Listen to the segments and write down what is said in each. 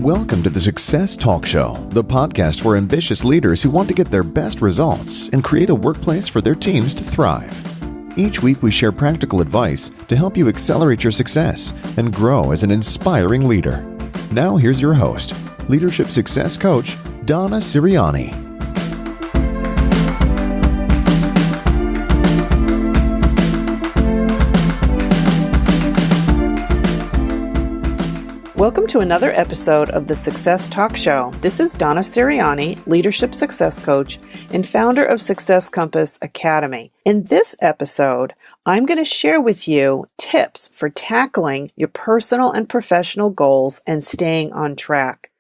Welcome to the Success Talk Show, the podcast for ambitious leaders who want to get their best results and create a workplace for their teams to thrive. Each week we share practical advice to help you accelerate your success and grow as an inspiring leader. Now here's your host, Leadership Success Coach, Donna Siriani. Welcome to another episode of the Success Talk Show. This is Donna Siriani, Leadership Success Coach and founder of Success Compass Academy. In this episode, I'm going to share with you tips for tackling your personal and professional goals and staying on track.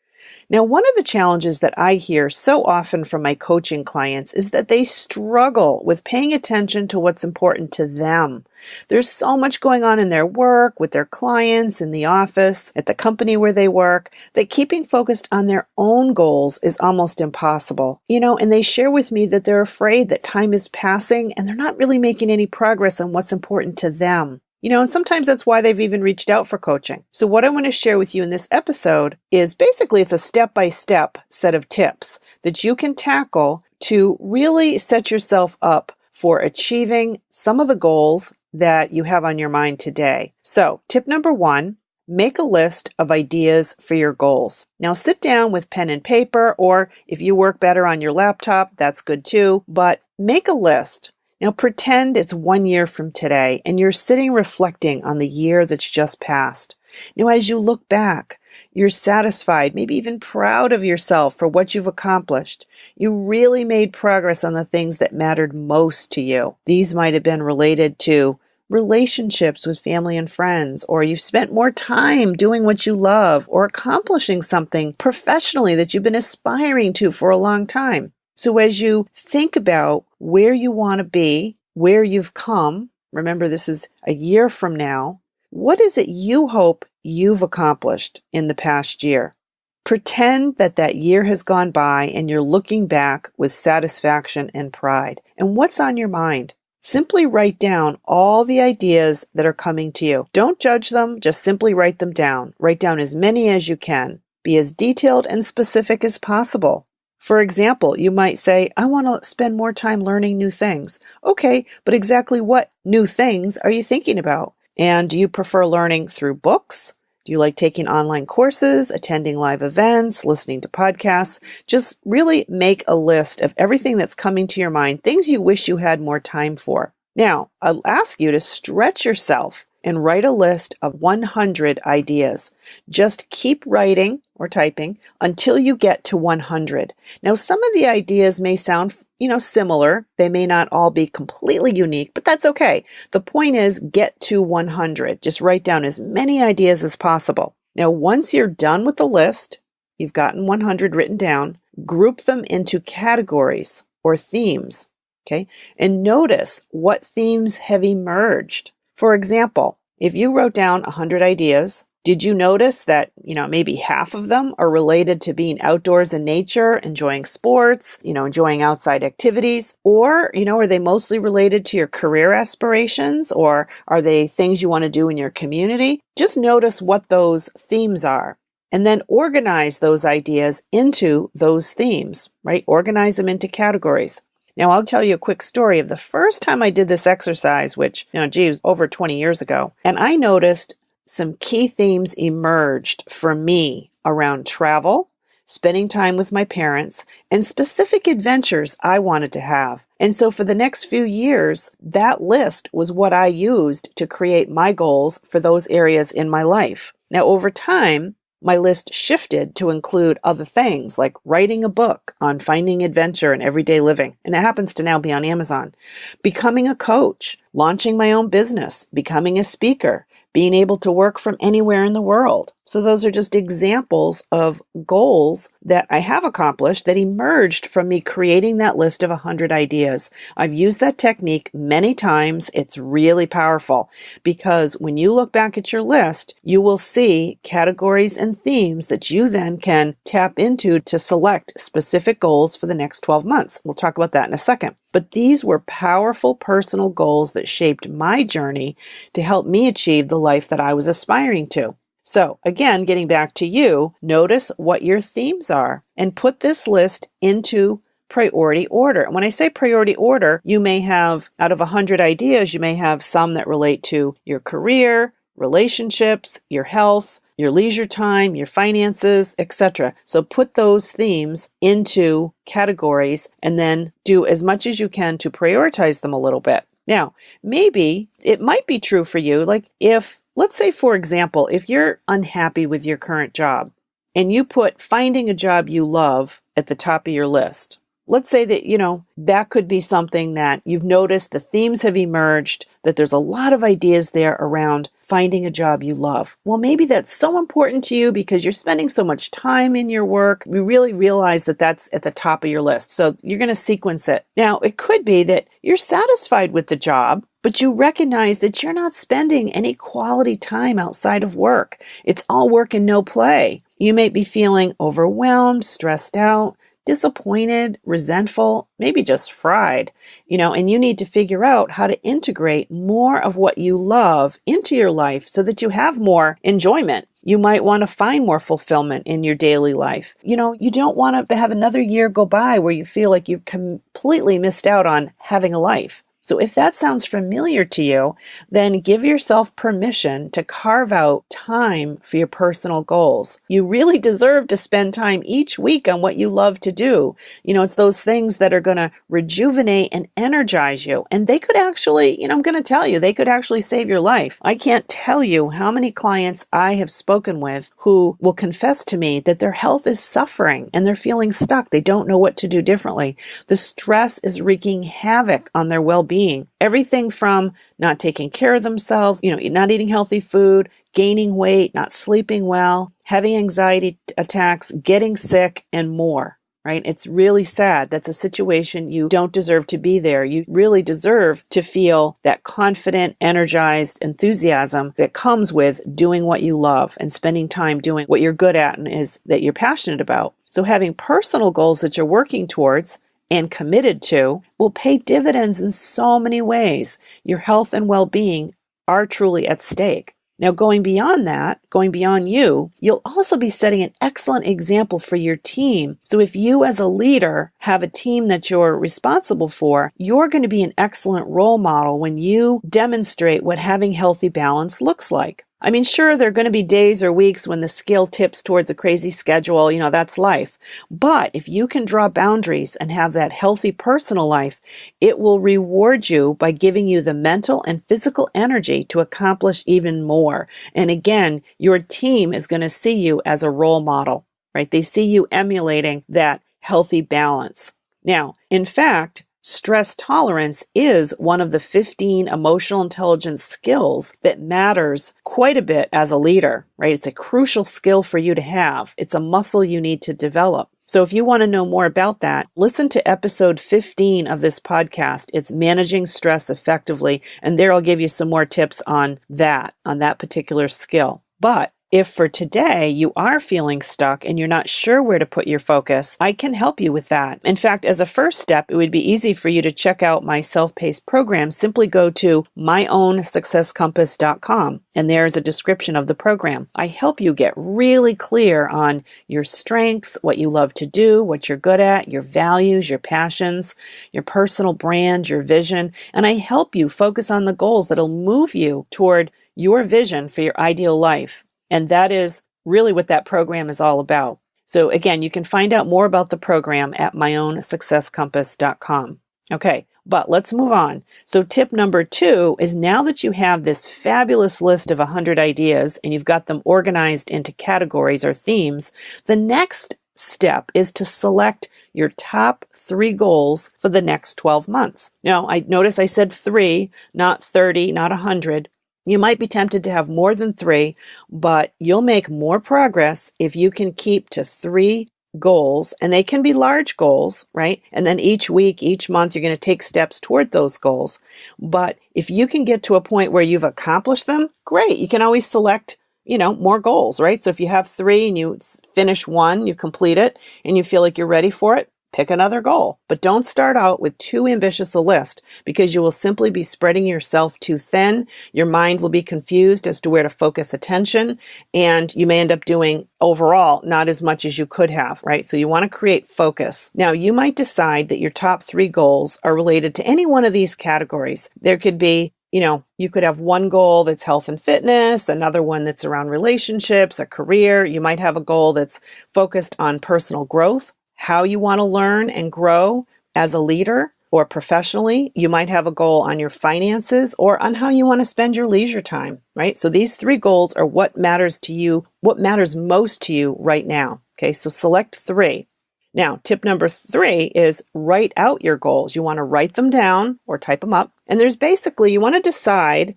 Now, one of the challenges that I hear so often from my coaching clients is that they struggle with paying attention to what's important to them. There's so much going on in their work, with their clients, in the office, at the company where they work, that keeping focused on their own goals is almost impossible. And they share with me that they're afraid that time is passing and they're not really making any progress on what's important to them. And sometimes that's why they've even reached out for coaching. So what I want to share with you in this episode is basically it's a step-by-step set of tips that you can tackle to really set yourself up for achieving some of the goals that you have on your mind today. So tip number 1, make a list of ideas for your goals. Now sit down with pen and paper, or if you work better on your laptop, that's good too, but make a list. Now pretend it's 1 year from today and you're sitting reflecting on the year that's just passed. Now as you look back, you're satisfied, maybe even proud of yourself for what you've accomplished. You really made progress on the things that mattered most to you. These might have been related to relationships with family and friends, or you've spent more time doing what you love or accomplishing something professionally that you've been aspiring to for a long time. So as you think about where you want to be, where you've come, remember this is a year from now, what is it you hope you've accomplished in the past year? Pretend that that year has gone by and you're looking back with satisfaction and pride. And what's on your mind? Simply write down all the ideas that are coming to you. Don't judge them, just simply write them down. Write down as many as you can. Be as detailed and specific as possible. For example, you might say, I want to spend more time learning new things. Okay, but exactly what new things are you thinking about? And do you prefer learning through books? Do you like taking online courses, attending live events, listening to podcasts? Just really make a list of everything that's coming to your mind, things you wish you had more time for. Now, I'll ask you to stretch yourself and write a list of 100 ideas. Just keep writing or typing until you get to 100. Now, some of the ideas may sound, similar. They may not all be completely unique, but that's okay. The point is get to 100. Just write down as many ideas as possible. Now, once you're done with the list, you've gotten 100 written down, group them into categories or themes, okay? And notice what themes have emerged. For example, if you wrote down 100 ideas, did you notice that, maybe half of them are related to being outdoors in nature, enjoying sports, enjoying outside activities? Or, are they mostly related to your career aspirations? Or are they things you want to do in your community? Just notice what those themes are. And then organize those ideas into those themes, right? Organize them into categories. Now, I'll tell you a quick story of the first time I did this exercise, which, was over 20 years ago. And I noticed some key themes emerged for me around travel, spending time with my parents, and specific adventures I wanted to have. And so for the next few years, that list was what I used to create my goals for those areas in my life. Now, over time, my list shifted to include other things like writing a book on finding adventure in everyday living, and it happens to now be on Amazon, becoming a coach, launching my own business, becoming a speaker, being able to work from anywhere in the world. So those are just examples of goals that I have accomplished that emerged from me creating that list of 100 ideas. I've used that technique many times. It's really powerful because when you look back at your list, you will see categories and themes that you then can tap into to select specific goals for the next 12 months. We'll talk about that in a second. But these were powerful personal goals that shaped my journey to help me achieve the life that I was aspiring to. So again, getting back to you, notice what your themes are and put this list into priority order. And when I say priority order, you may have, out of 100 ideas, you may have some that relate to your career, relationships, your health, your leisure time, your finances, etc. So put those themes into categories and then do as much as you can to prioritize them a little bit. Now, maybe it might be true for you, like if, let's say, for example, if you're unhappy with your current job and you put finding a job you love at the top of your list. Let's say that, that could be something that you've noticed the themes have emerged, that there's a lot of ideas there around finding a job you love. Well, maybe that's so important to you because you're spending so much time in your work. We really realize that that's at the top of your list. So you're going to sequence it. Now, it could be that you're satisfied with the job, but you recognize that you're not spending any quality time outside of work. It's all work and no play. You may be feeling overwhelmed, stressed out, disappointed, resentful, maybe just fried, and you need to figure out how to integrate more of what you love into your life so that you have more enjoyment. You might want to find more fulfillment in your daily life. You don't want to have another year go by where you feel like you've completely missed out on having a life. So if that sounds familiar to you, then give yourself permission to carve out time for your personal goals. You really deserve to spend time each week on what you love to do. It's those things that are going to rejuvenate and energize you. And they could actually, I'm going to tell you, they could actually save your life. I can't tell you how many clients I have spoken with who will confess to me that their health is suffering and they're feeling stuck. They don't know what to do differently. The stress is wreaking havoc on their well-being. Everything from not taking care of themselves, not eating healthy food, gaining weight, not sleeping well, having anxiety attacks, getting sick, and more, right? It's really sad. That's a situation you don't deserve to be there. You really deserve to feel that confident, energized enthusiasm that comes with doing what you love and spending time doing what you're good at and is that you're passionate about. So having personal goals that you're working towards and committed to will pay dividends in so many ways. Your health and well-being are truly at stake. Now, going beyond that, going beyond you, you'll also be setting an excellent example for your team. So if you as a leader have a team that you're responsible for, you're going to be an excellent role model when you demonstrate what having healthy balance looks like. I mean, sure, there are going to be days or weeks when the scale tips towards a crazy schedule, that's life. But if you can draw boundaries and have that healthy personal life, it will reward you by giving you the mental and physical energy to accomplish even more. And again, your team is going to see you as a role model, right? They see you emulating that healthy balance. Now, in fact, stress tolerance is one of the 15 emotional intelligence skills that matters quite a bit as a leader, right? It's a crucial skill for you to have. It's a muscle you need to develop. So if you want to know more about that, listen to episode 15 of this podcast. It's Managing Stress Effectively. And there I'll give you some more tips on that particular skill. But if for today you are feeling stuck and you're not sure where to put your focus, I can help you with that. In fact, as a first step, it would be easy for you to check out my self-paced program. Simply go to myownsuccesscompass.com and there's a description of the program. I help you get really clear on your strengths, what you love to do, what you're good at, your values, your passions, your personal brand, your vision, and I help you focus on the goals that'll move you toward your vision for your ideal life. And that is really what that program is all about. So again, you can find out more about the program at myownsuccesscompass.com. Okay, but let's move on. So tip number 2 is now that you have this fabulous list of 100 ideas and you've got them organized into categories or themes, the next step is to select your top 3 goals for the next 12 months. Now, I notice I said 3, not 30, not 100. You might be tempted to have more than 3, but you'll make more progress if you can keep to 3 goals, and they can be large goals, right? And then each week, each month, you're going to take steps toward those goals. But if you can get to a point where you've accomplished them, great. You can always select, more goals, right? So if you have 3 and you finish 1, you complete it, and you feel like you're ready for it, pick another goal. But don't start out with too ambitious a list because you will simply be spreading yourself too thin. Your mind will be confused as to where to focus attention, and you may end up doing overall not as much as you could have, right? So you want to create focus. Now, you might decide that your top 3 goals are related to any one of these categories. There could be, you could have one goal that's health and fitness, another one that's around relationships, a career. You might have a goal that's focused on personal growth, how you want to learn and grow as a leader or professionally. You might have a goal on your finances or on how you want to spend your leisure time, right? So these 3 goals are what matters to you, what matters most to you right now. Okay, so select 3. Now, tip number 3 is write out your goals. You want to write them down or type them up. And there's basically, you want to decide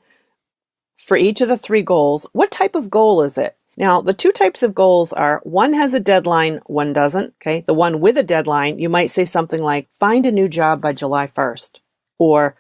for each of the 3 goals, what type of goal is it? Now, the 2 types of goals are, one has a deadline, one doesn't. Okay, the one with a deadline, you might say something like, find a new job by July 1st. Or,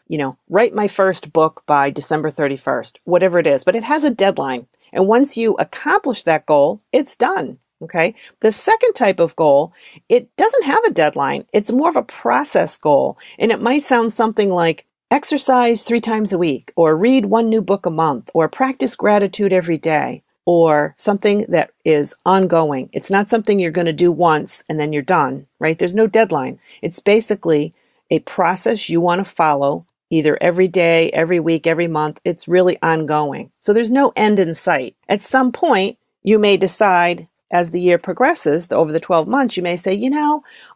write my first book by December 31st, whatever it is. But it has a deadline. And once you accomplish that goal, it's done. Okay. The second type of goal, it doesn't have a deadline. It's more of a process goal. And it might sound something like exercise 3 times a week, or read 1 new book a month, or practice gratitude every day, or something that is ongoing. It's not something you're going to do once and then you're done, right? There's no deadline. It's basically a process you want to follow either every day, every week, every month. It's really ongoing. So there's no end in sight. At some point, you may decide, as the year progresses, over the 12 months, you may say,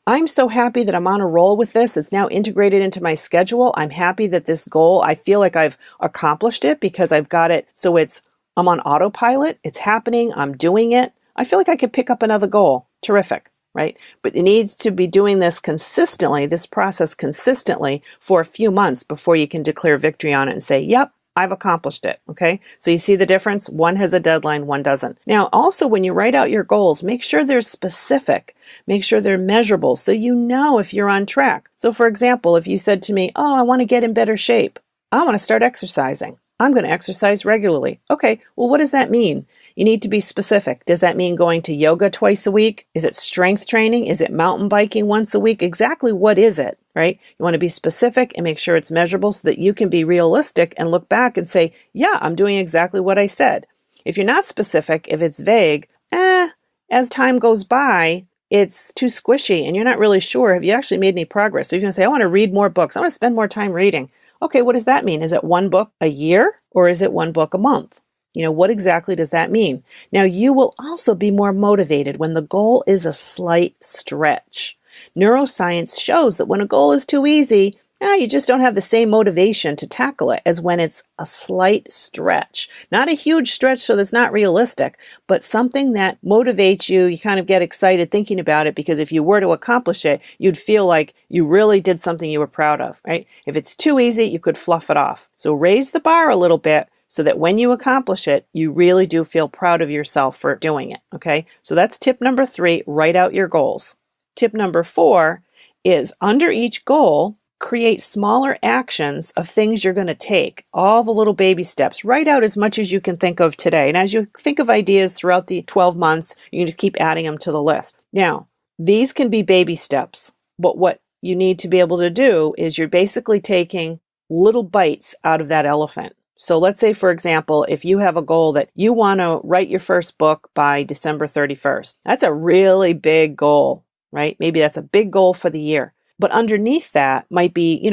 I'm so happy that I'm on a roll with this. It's now integrated into my schedule. I'm happy that this goal, I feel like I've accomplished it because I've got it. So I'm on autopilot. It's happening. I'm doing it. I feel like I could pick up another goal. Terrific, right? But it needs to be doing this consistently, this process consistently for a few months before you can declare victory on it and say, yep, I've accomplished it. Okay. So you see the difference? One has a deadline, one doesn't. Now, also when you write out your goals, make sure they're specific, make sure they're measurable so you know if you're on track. So for example, if you said to me, I want to get in better shape. I want to start exercising. I'm going to exercise regularly. Okay. Well, what does that mean? You need to be specific. Does that mean going to yoga twice a week? Is it strength training? Is it mountain biking once a week? Exactly what is it, right? You want to be specific and make sure it's measurable so that you can be realistic and look back and say, yeah, I'm doing exactly what I said. If you're not specific, if it's vague, as time goes by, it's too squishy and you're not really sure have you actually made any progress. So you're going to say, I want to read more books. I want to spend more time reading. Okay, what does that mean? Is it 1 book a year or is it 1 book a month? What exactly does that mean? Now, you will also be more motivated when the goal is a slight stretch. Neuroscience shows that when a goal is too easy, you just don't have the same motivation to tackle it as when it's a slight stretch. Not a huge stretch so that's not realistic, but something that motivates you. You kind of get excited thinking about it because if you were to accomplish it, you'd feel like you really did something you were proud of, right? If it's too easy, you could fluff it off. So raise the bar a little bit so that when you accomplish it, you really do feel proud of yourself for doing it, okay? So that's tip number 3, write out your goals. Tip number 4 is under each goal, create smaller actions of things you're going to take, all the little baby steps. Write out as much as you can think of today. And as you think of ideas throughout the 12 months, you can just keep adding them to the list. Now, these can be baby steps, but what you need to be able to do is you're basically taking little bites out of that elephant. So let's say, for example, if you have a goal that you want to write your first book by December 31st, that's a really big goal, right? Maybe that's a big goal for the year. But underneath that might be,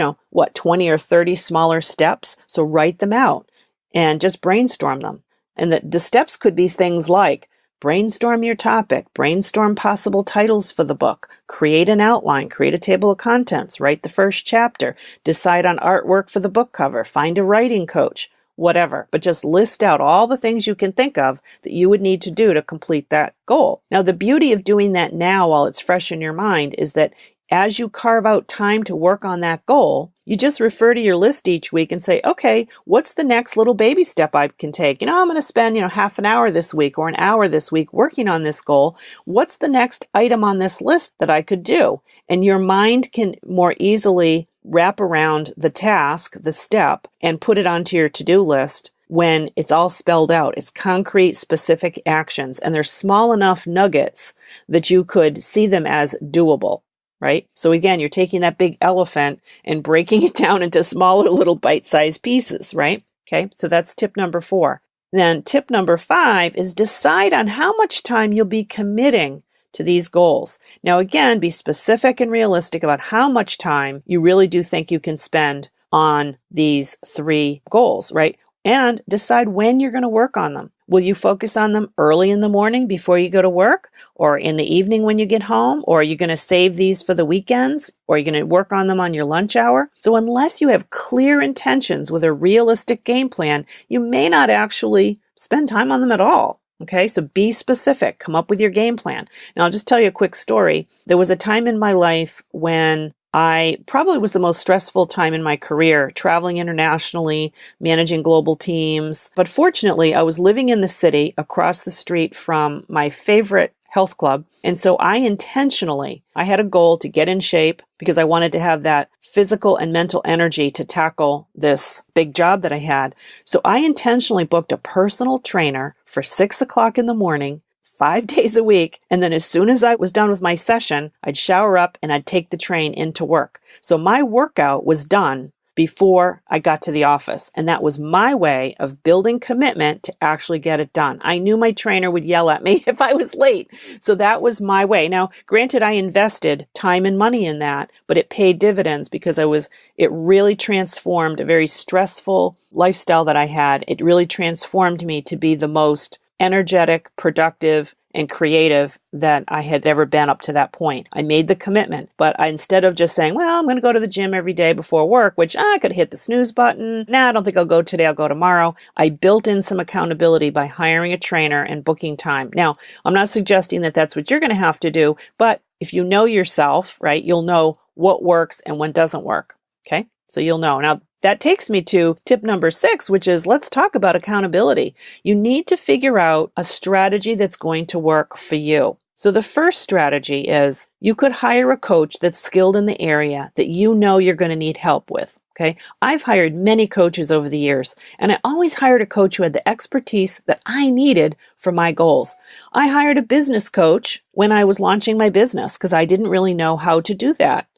20 or 30 smaller steps. So write them out and just brainstorm them. And the steps could be things like brainstorm your topic, brainstorm possible titles for the book, create an outline, create a table of contents, write the first chapter, decide on artwork for the book cover, find a writing coach, whatever. But just list out all the things you can think of that you would need to do to complete that goal. Now, the beauty of doing that now while it's fresh in your mind is that as you carve out time to work on that goal, you just refer to your list each week and say, okay, what's the next little baby step I can take? I'm going to spend, half an hour this week or an hour this week working on this goal. What's the next item on this list that I could do? And your mind can more easily wrap around the task, the step, and put it onto your to-do list when it's all spelled out. It's concrete, specific actions, and they're small enough nuggets that you could see them as doable. right? So again, you're taking that big elephant and breaking it down into smaller little bite-sized pieces, right? Okay, so that's tip number 4. Then tip number 5 is decide on how much time you'll be committing to these goals. Now again, be specific and realistic about how much time you really do think you can spend on these 3 goals, right? And decide when you're going to work on them. Will you focus on them early in the morning before you go to work, or in the evening when you get home, or are you going to save these for the weekends, or are you going to work on them on your lunch hour? So unless you have clear intentions with a realistic game plan, you may not actually spend time on them at all. Okay, so be specific, come up with your game plan. Now, I'll just tell you a quick story. There was a time in my life when I probably was the most stressful time in my career, traveling internationally, managing global teams. But fortunately, I was living in the city across the street from my favorite health club. And so I had a goal to get in shape because I wanted to have that physical and mental energy to tackle this big job that I had. So I intentionally booked a personal trainer for 6 o'clock in the morning, 5 days a week. And then as soon as I was done with my session, I'd shower up and I'd take the train into work. So my workout was done before I got to the office. And that was my way of building commitment to actually get it done. I knew my trainer would yell at me if I was late. So that was my way. Now, granted, I invested time and money in that, but it paid dividends because it really transformed a very stressful lifestyle that I had. It really transformed me to be the most energetic, productive, and creative that I had ever been up to that point. I made the commitment, but instead of just saying, well, I'm going to go to the gym every day before work, which I could hit the snooze button. Nah, I don't think I'll go today. I'll go tomorrow. I built in some accountability by hiring a trainer and booking time. Now, I'm not suggesting that that's what you're going to have to do, but if you know yourself, right, you'll know what works and what doesn't work. Okay, so you'll know. Now, that takes me to tip number 6, which is let's talk about accountability. You need to figure out a strategy that's going to work for you. So the first strategy is you could hire a coach that's skilled in the area that you know you're going to need help with. Okay, I've hired many coaches over the years, and I always hired a coach who had the expertise that I needed for my goals. I hired a business coach when I was launching my business because I didn't really know how to do that.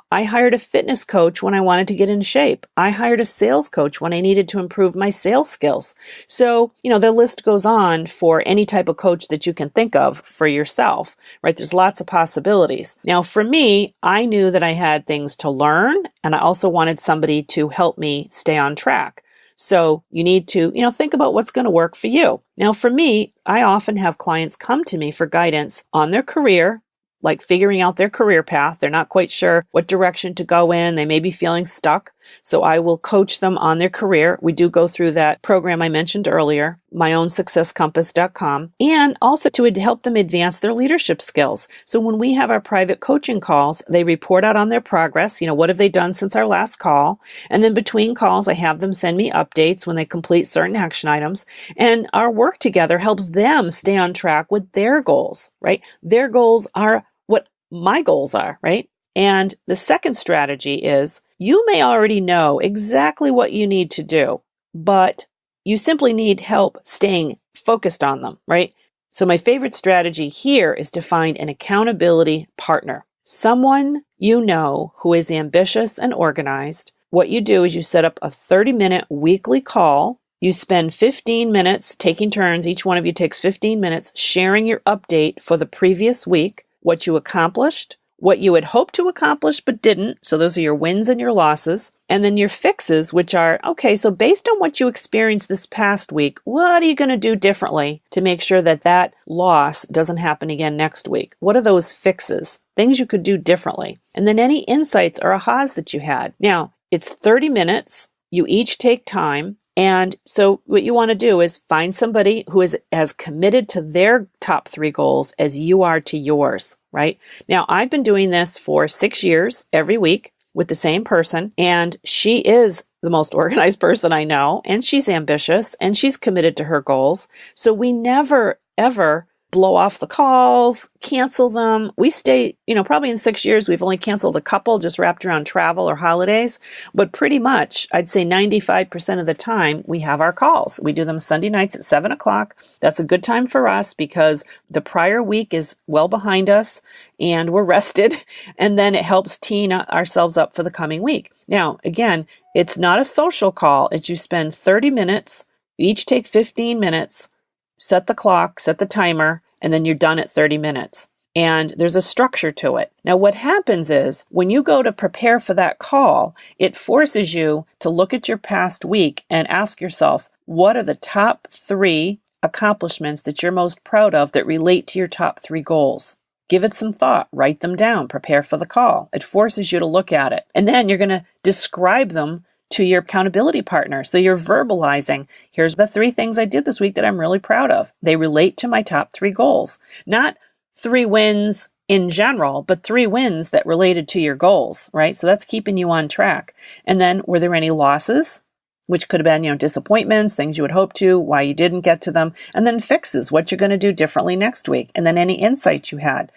I hired a fitness coach when I wanted to get in shape. I hired a sales coach when I needed to improve my sales skills. So, the list goes on for any type of coach that you can think of for yourself, right? There's lots of possibilities. Now, for me, I knew that I had things to learn, and I also wanted somebody to help me stay on track. So you need to, think about what's going to work for you. Now, for me, I often have clients come to me for guidance on their career, like figuring out their career path. They're not quite sure what direction to go in. They may be feeling stuck. So I will coach them on their career. We do go through that program I mentioned earlier, myownsuccesscompass.com, and also to help them advance their leadership skills. So when we have our private coaching calls, they report out on their progress. What have they done since our last call? And then between calls, I have them send me updates when they complete certain action items. And our work together helps them stay on track with their goals, right? Their goals are what my goals are, right? And the second strategy is you may already know exactly what you need to do, but you simply need help staying focused on them, right? So my favorite strategy here is to find an accountability partner, someone you know who is ambitious and organized. What you do is you set up a 30-minute weekly call. You spend 15 minutes taking turns. Each one of you takes 15 minutes sharing your update for the previous week, what you accomplished, what you had hoped to accomplish but didn't. So those are your wins and your losses. And then your fixes, which are, okay, so based on what you experienced this past week, what are you going to do differently to make sure that that loss doesn't happen again next week? What are those fixes? Things you could do differently. And then any insights or ahas that you had. Now, it's 30 minutes. You each take time. And so what you want to do is find somebody who is as committed to their top 3 goals as you are to yours, right? Now, I've been doing this for 6 years every week with the same person, and she is the most organized person I know, and she's ambitious, and she's committed to her goals. So we never, ever blow off the calls, cancel them. We stay, probably in 6 years, we've only canceled a couple just wrapped around travel or holidays. But pretty much, I'd say 95% of the time, we have our calls. We do them Sunday nights at 7 o'clock. That's a good time for us because the prior week is well behind us and we're rested. And then it helps tee ourselves up for the coming week. Now, again, it's not a social call. It's you spend 30 minutes, you each take 15 minutes, set the clock, set the timer, and then you're done at 30 minutes. And there's a structure to it. Now, what happens is when you go to prepare for that call, it forces you to look at your past week and ask yourself, what are the top 3 accomplishments that you're most proud of that relate to your top 3 goals? Give it some thought, write them down, prepare for the call. It forces you to look at it. And then you're going to describe them to your accountability partner. So you're verbalizing, here's the 3 things I did this week that I'm really proud of. They relate to my top 3 goals. Not 3 wins in general, but 3 wins that related to your goals, right? So that's keeping you on track. And then were there any losses? Which could have been, disappointments, things you would hope to, why you didn't get to them, and then fixes, what you're going to do differently next week, and then any insights you had.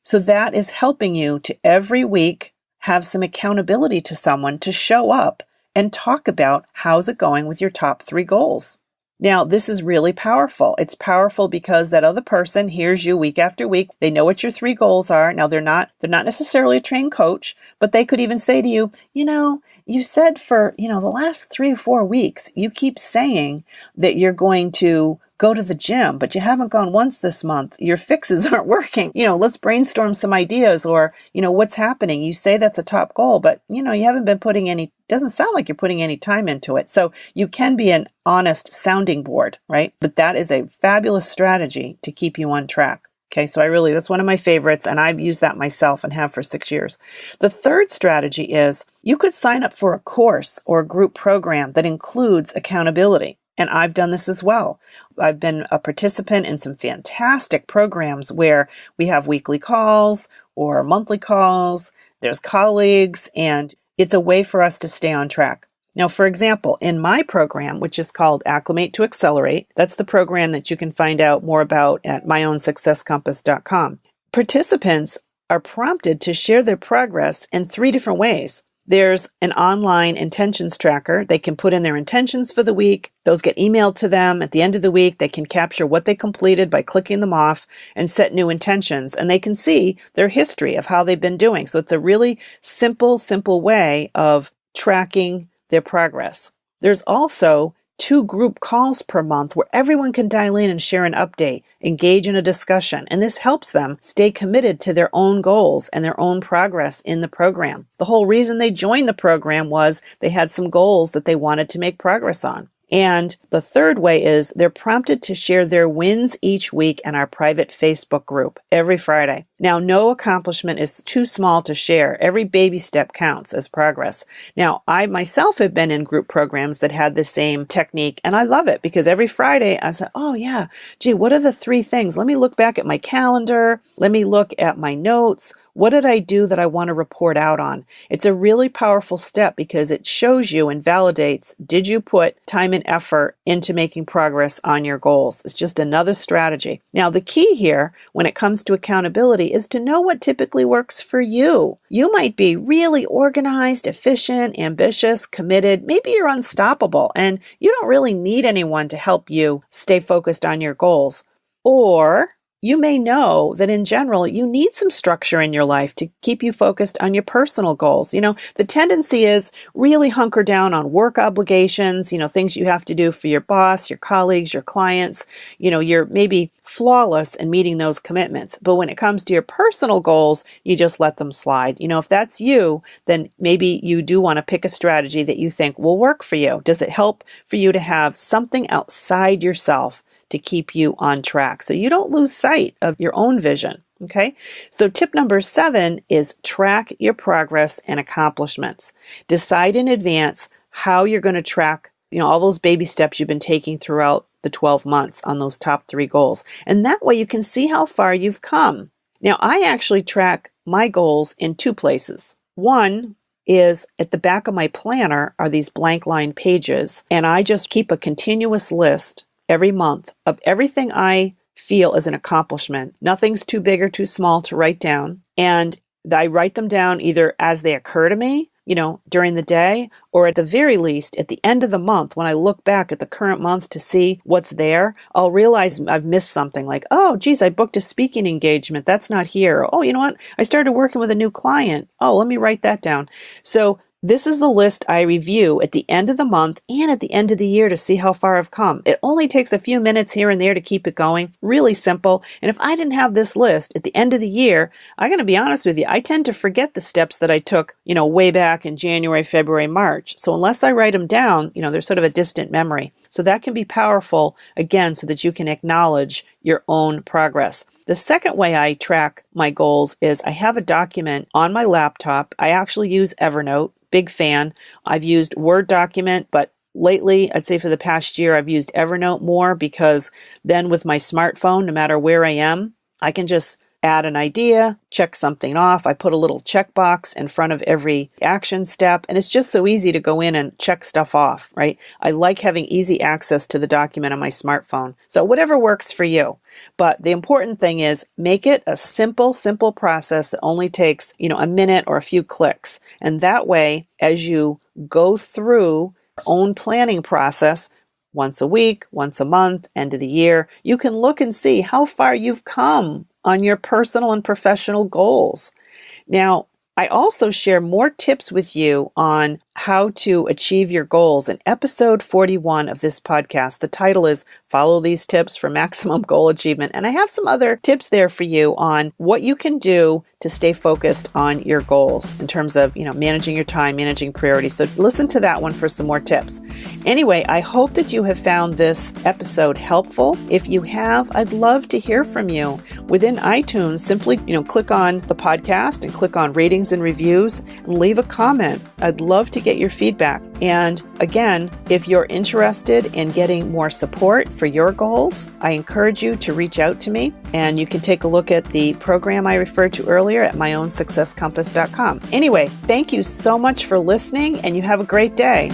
So that is helping you to every week have some accountability to someone to show up and talk about how's it going with your top 3 goals. Now, this is really powerful. It's powerful because that other person hears you week after week. They know what your 3 goals are. Now, they're not necessarily a trained coach, but they could even say to you, you said for, the last 3 or 4 weeks, you keep saying that you're going to go to the gym, but you haven't gone once this month. Your fixes aren't working. Let's brainstorm some ideas or, what's happening. You say that's a top goal, but, you haven't been doesn't sound like you're putting any time into it. So you can be an honest sounding board, right? But that is a fabulous strategy to keep you on track. Okay, so that's one of my favorites, and I've used that myself and have for 6 years. The third strategy is you could sign up for a course or a group program that includes accountability. And I've done this as well. I've been a participant in some fantastic programs where we have weekly calls or monthly calls. There's colleagues, and it's a way for us to stay on track. Now, for example, in my program, which is called Acclimate to Accelerate, that's the program that you can find out more about at myownsuccesscompass.com. Participants are prompted to share their progress in 3 different ways. There's an online intentions tracker. They can put in their intentions for the week. Those get emailed to them at the end of the week. They can capture what they completed by clicking them off and set new intentions. And they can see their history of how they've been doing. So it's a really simple way of tracking their progress. There's also 2 group calls per month where everyone can dial in and share an update, engage in a discussion, and this helps them stay committed to their own goals and their own progress in the program. The whole reason they joined the program was they had some goals that they wanted to make progress on. And the third way is they're prompted to share their wins each week in our private Facebook group every Friday. Now, no accomplishment is too small to share. Every baby step counts as progress. Now, I myself have been in group programs that had the same technique, and I love it because every Friday I say, oh yeah, gee, what are the 3 things? Let me look back at my calendar. Let me look at my notes. What did I do that I want to report out on? It's a really powerful step because it shows you and validates, did you put time and effort into making progress on your goals? It's just another strategy. Now, the key here when it comes to accountability is to know what typically works for you. You might be really organized, efficient, ambitious, committed. Maybe you're unstoppable and you don't really need anyone to help you stay focused on your goals. Or you may know that in general, you need some structure in your life to keep you focused on your personal goals. The tendency is really hunker down on work obligations, things you have to do for your boss, your colleagues, your clients. You're maybe flawless in meeting those commitments. But when it comes to your personal goals, you just let them slide. If that's you, then maybe you do want to pick a strategy that you think will work for you. Does it help for you to have something outside yourself to keep you on track so you don't lose sight of your own vision? Okay. So tip number 7 is track your progress and accomplishments. Decide in advance how you're going to track, all those baby steps you've been taking throughout the 12 months on those top 3 goals. And that way you can see how far you've come. Now, I actually track my goals in 2 places. One is at the back of my planner are these blank line pages, and I just keep a continuous list every month of everything I feel as an accomplishment. Nothing's too big or too small to write down. And I write them down either as they occur to me, during the day, or at the very least, at the end of the month, when I look back at the current month to see what's there, I'll realize I've missed something like, oh, geez, I booked a speaking engagement. That's not here. Oh, you know what? I started working with a new client. Oh, let me write that down. So this is the list I review at the end of the month and at the end of the year to see how far I've come. It only takes a few minutes here and there to keep it going. Really simple. And if I didn't have this list at the end of the year, I'm going to be honest with you, I tend to forget the steps that I took, way back in January, February, March. So unless I write them down, they're sort of a distant memory. So that can be powerful, again, so that you can acknowledge your own progress. The second way I track my goals is I have a document on my laptop. I actually use Evernote. Big fan. I've used Word document, but lately, I'd say for the past year, I've used Evernote more because then with my smartphone, no matter where I am, I can just add an idea, check something off. I put a little checkbox in front of every action step, and it's just so easy to go in and check stuff off, right? I like having easy access to the document on my smartphone. So whatever works for you. But the important thing is make it a simple process that only takes, a minute or a few clicks. And that way, as you go through your own planning process, once a week, once a month, end of the year, you can look and see how far you've come on your personal and professional goals. Now, I also share more tips with you on how to achieve your goals in episode 41 of this podcast. The title is Follow These Tips for Maximum Goal Achievement. And I have some other tips there for you on what you can do to stay focused on your goals in terms of, managing your time, managing priorities. So listen to that one for some more tips. Anyway, I hope that you have found this episode helpful. If you have, I'd love to hear from you. Within iTunes, simply, click on the podcast and click on ratings and reviews and leave a comment. I'd love to get your feedback. And again, if you're interested in getting more support for your goals, I encourage you to reach out to me, and you can take a look at the program I referred to earlier at myownsuccesscompass.com. Anyway, thank you so much for listening, and you have a great day.